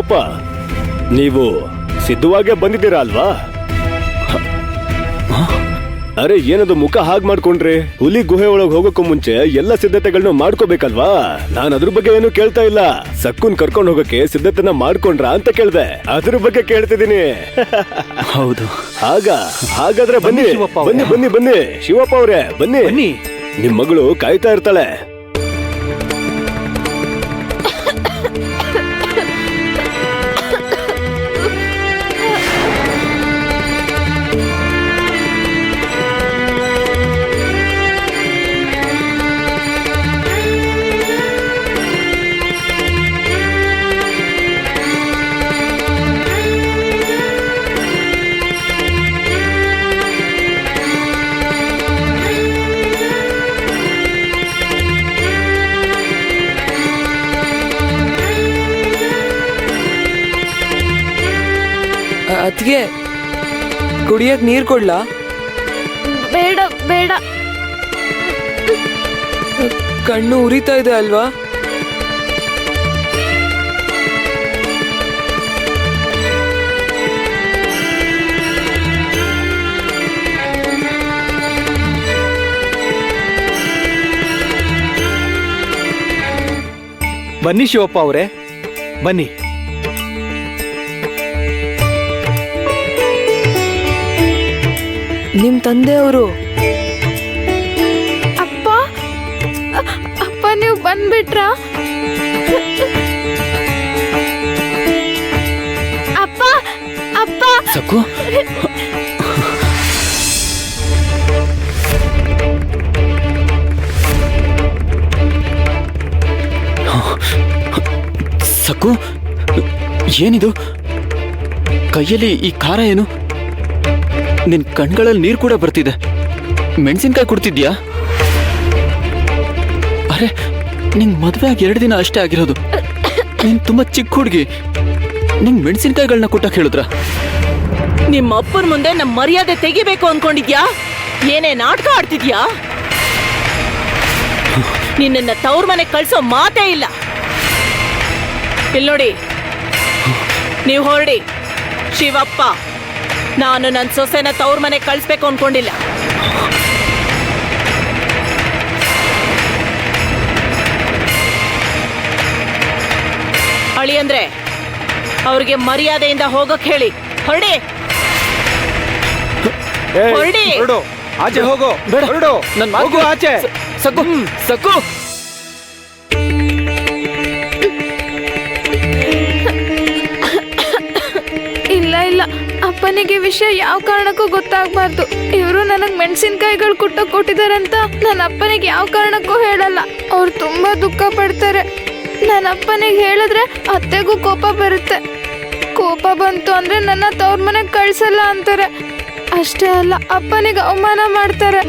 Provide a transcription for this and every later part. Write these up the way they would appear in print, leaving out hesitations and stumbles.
ಅಪ್ಪ, ನೀವು ಸಿದ್ಧವಾಗೇ ಬಂದಿದ್ದೀರಾ ಅಲ್ವಾ? ಅರೆ ಏನದು ಮುಖ ಹಾಗೆ ಮಾಡ್ಕೊಂಡ್ರಿ? ಹುಲಿ ಗುಹೆ ಒಳಗೆ ಹೋಗೋಕ್ಕೂ ಮುಂಚೆ ಎಲ್ಲ ಸಿದ್ಧತೆಗಳನ್ನ ಮಾಡ್ಕೋಬೇಕಲ್ವಾ? ನಾನು ಅದ್ರ ಬಗ್ಗೆ ಏನು ಕೇಳ್ತಾ ಇಲ್ಲ. ಸಕ್ಕುನ್ ಕರ್ಕೊಂಡು ಹೋಗಕ್ಕೆ ಸಿದ್ಧತೆನ ಮಾಡ್ಕೊಂಡ್ರ ಅಂತ ಕೇಳ್ದೆ. ಅದ್ರ ಬಗ್ಗೆ ಕೇಳ್ತಿದ್ದೀನಿ. ಹೌದು. ಹಾಗಾದ್ರೆ ಬನ್ನಿ ಬನ್ನಿ ಬನ್ನಿ ಬನ್ನಿ ಶಿವಪ್ಪ ಅವ್ರೆ, ಬನ್ನಿ. ನಿಮ್ ಮಗಳು ಕಾಯ್ತಾ ಇರ್ತಾಳೆ. ಅದ್ಗೆ ಕುಡಿಯಕ್ ನೀರ್ ಕೊಡ್ಲಾ? ಬೇಡ ಬೇಡ. ಕಣ್ಣು ಉರಿತಾ ಇದೆ ಅಲ್ವಾ? ಬನ್ನಿ ಶಿವಪ್ಪ ಅವರೇ, ಬನ್ನಿ. ನಿಮ್ ತಂದೆಯವರು. ಅಪ್ಪ ಅಪ್ಪ ನೀವು ಬಂದ್ಬಿಟ್ರಾ? ಅಪ್ಪ ಅಪ್ಪ. ಸಕ್ಕು, ಸಕ್ಕು, ಏನಿದು? ಕೈಯಲ್ಲಿ ಈ ಖಾರ ಏನು? ನಿನ್ ಕಣ್ಗಳಲ್ಲಿ ನೀರು ಕೂಡ ಬರ್ತಿದೆ. ಮೆಣಸಿನ್ಕಾಯಿ ಕುಡ್ತಿದ್ಯಾ? ಅರೆ, ನಿಂಗ್ ಮದ್ವೆ ಆಗಿ 2 ದಿನ ಅಷ್ಟೇ ಆಗಿರೋದು. ನೀನ್ ತುಂಬಾ ಚಿಕ್ಕ ಹುಡುಗಿ. ನಿಂಗ್ ಮೆಣಸಿನ್ಕಾಯಿಗಳನ್ನ ಕುಟ್ಟಕ್ ಹೇಳಿದ್ರ? ನಿಮ್ಮ ಅಪ್ಪನ ಮುಂದೆ ನಮ್ಮ ಮರ್ಯಾದೆ ತೆಗಿಬೇಕು ಅನ್ಕೊಂಡಿದ್ಯಾ? ಏನೇ ನಾಟಕ ಆಡ್ತಿದ್ಯಾ? ನಿನ್ನ ತವ್ರ ಮನೆ ಕಳ್ಸೋ ಮಾತೇ ಇಲ್ಲ. ಇಲ್ಲಿ ನೋಡಿ, ನೀವು ಹೊರಡಿ. ಶಿವಪ್ಪ, ನಾನು ನನ್ನ ಸೊಸೆನ ತವ್ರ ಮನೆ ಕಳಿಸ್ಬೇಕು ಅನ್ಕೊಂಡಿಲ್ಲ. ಅಳಿ ಅಂದ್ರೆ ಅವ್ರಿಗೆ ಮರ್ಯಾದೆಯಿಂದ ಹೋಗಕ್ ಹೇಳಿ. ಹೊರಡಿ ಹೊರಡಿ. ಆಚೆ ಹೋಗೋ. ಬೇಡ, ನನ್ನ ಹೋಗು ಆಚೆ. ಸಕ್ಕು, ಸಕ್ಕು. ಇಲ್ಲ ಇಲ್ಲ, ಅಪ್ಪನಿಗೆ ವಿಷಯ ಯಾವ ಕಾರಣಕ್ಕೂ ಗೊತ್ತಾಗಬಾರ್ದು. ಇವರು ನನಗೆ ಮೆಣಸಿನ್ಕಾಯಿಗಳು ಕುಟ್ಟಕ್ಕೆ ಕೊಟ್ಟಿದಾರಂತ ನನ್ನ ಅಪ್ಪನಿಗೆ ಯಾವ ಕಾರಣಕ್ಕೂ ಹೇಳಲ್ಲ. ಅವ್ರು ತುಂಬಾ ದುಃಖ ಪಡ್ತಾರೆ. ನನ್ನ ಅಪ್ಪನಿಗೆ ಹೇಳಿದ್ರೆ ಅತ್ತೆಗೂ ಕೋಪ ಬರುತ್ತೆ. ಕೋಪ ಬಂತು ಅಂದ್ರೆ ನನ್ನ ತವ್ರ ಮನೆಗೆ ಕಳ್ಸಲ್ಲ ಅಂತಾರೆ. ಅಷ್ಟೇ ಅಲ್ಲ, ಅಪ್ಪನಿಗೆ ಅವಮಾನ ಮಾಡ್ತಾರೆ.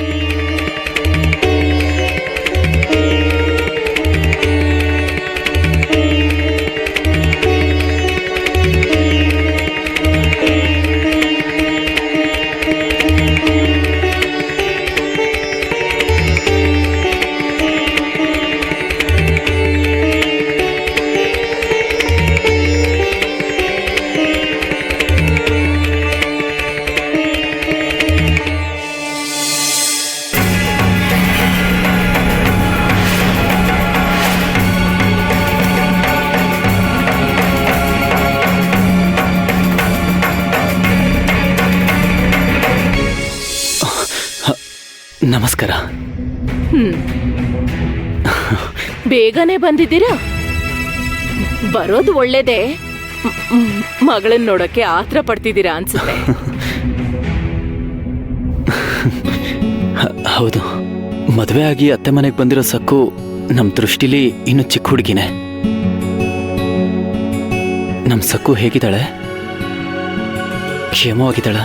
ನಮಸ್ಕಾರ. ಬೇಗನೆ ಬಂದಿದ್ದೀರಾ? ಬರೋದು ಒಳ್ಳೇದೇ. ಮಗಳನ್ನ ನೋಡಕ್ಕೆ ಆತ್ರ ಪಡ್ತಿದ್ದೀರಾ ಅನ್ಸುತ್ತೆ. ಹೌದು, ಮದುವೆ ಆಗಿ ಅತ್ತೆ ಮನೆಗೆ ಬಂದಿರೋ ಸಕ್ಕು ನಮ್ ದೃಷ್ಟಿಲಿ ಇನ್ನು ಚಿಕ್ಕ ಹುಡುಗಿನೇ. ನಮ್ ಸಕ್ಕು ಹೇಗಿದ್ದಾಳೆ? ಕ್ಷೇಮವಾಗಿದ್ದಾಳ?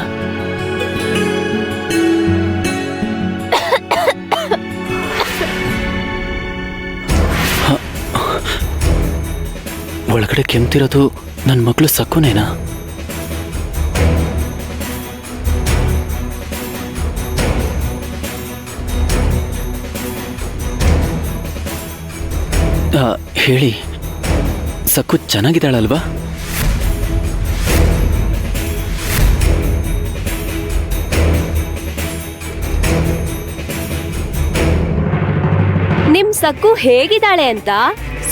ಒಳಗಡೆ ಕೆಮ್ತಿರೋದು ನನ್ನ ಮಗಳು ಸಕ್ಕುನೇನಾ? ಹೇಳಿ, ಸಕ್ಕು ಚೆನ್ನಾಗಿದ್ದಾಳಲ್ವಾ? ನಿಮ್ ಸಕ್ಕು ಹೇಗಿದ್ದಾಳೆ ಅಂತ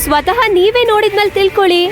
ಸ್ವತಃ ನೀವೇ ನೋಡಿದ್ಮೇಲೆ ತಿಳ್ಕೊಳ್ಳಿ.